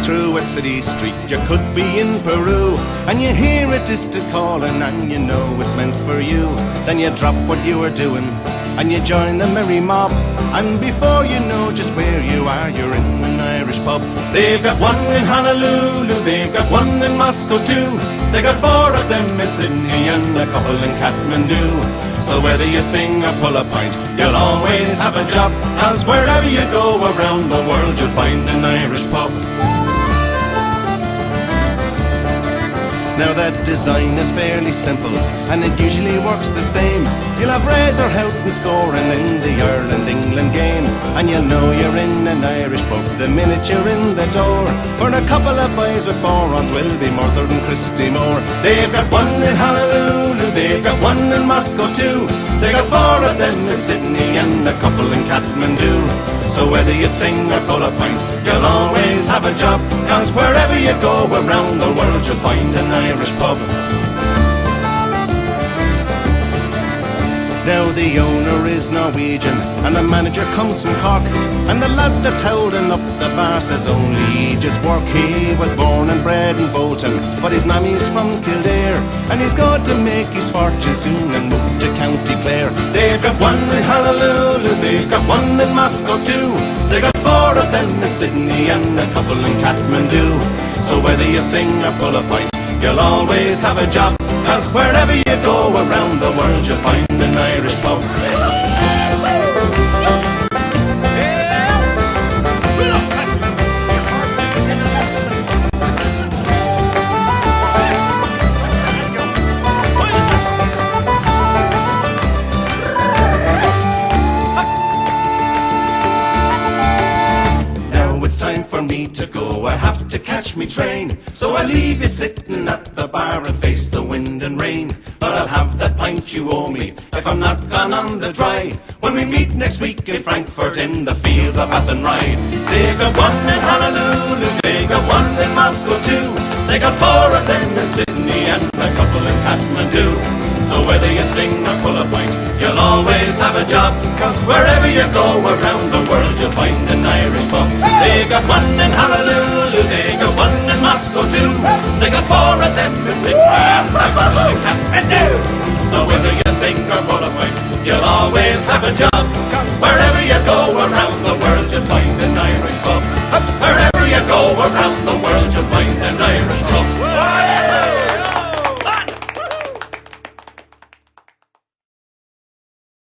through a city street, you could be in Peru, and you hear a distant calling and you know it's meant for you. Then you drop what you were doing and you join the merry mob, and before you know just where you are, you're in an Irish pub. They've got one in Honolulu, they've got one in Moscow too. They got 4 of them in Sydney and a couple in Kathmandu. So whether you sing or pull a pint, you'll always have a job, 'cause wherever you go around the world, you'll find an Irish pub. Now that design is fairly simple, and it usually works the same. You'll have Razor Houghton scoring in the Ireland-England game, and you'll know you're in an Irish pub the minute you're in the door. For a couple of boys with borons will be Murder and Christy Moore. They've got one in Honolulu, they've got one in Moscow too. They got 4 of them in Sydney and a couple in Kathmandu. So whether you sing or pull a pint, you'll always have a job, 'cause wherever you go around the world, you'll find an Irish pub. Now the owner is Norwegian and the manager comes from Cork, and the lad that's holding up the bar says only he just work. He was born and bred in Bolton, but his mammy's from Kildare, and he's going to make his fortune soon and move to County Clare. They've got one in Honolulu, they've got one in Moscow too. They got 4 of them in Sydney and a couple in Kathmandu. So whether you sing or pull a pint, you'll always have a job, 'cause wherever you go around the world, you'll find an Irish pub. It's time for me to go, I have to catch me train. So I leave you sitting at the bar and face the wind and rain. But I'll have that pint you owe me if I'm not gone on the dry, when we meet next week in Frankfurt in the fields of Athenry. They've got one in Honolulu, they got one in Moscow too. They got 4 of them in Sydney and a couple in Kathmandu. So whether you sing or pull a pint, you'll always have a job, 'cause wherever you go around the world, you'll find an Irish pub. They got one in Honolulu, they got one in Moscow too. They got 4 of them in Sydney and a couple in Kathmandu. So whether you sing or pull a pint, you'll always have a job.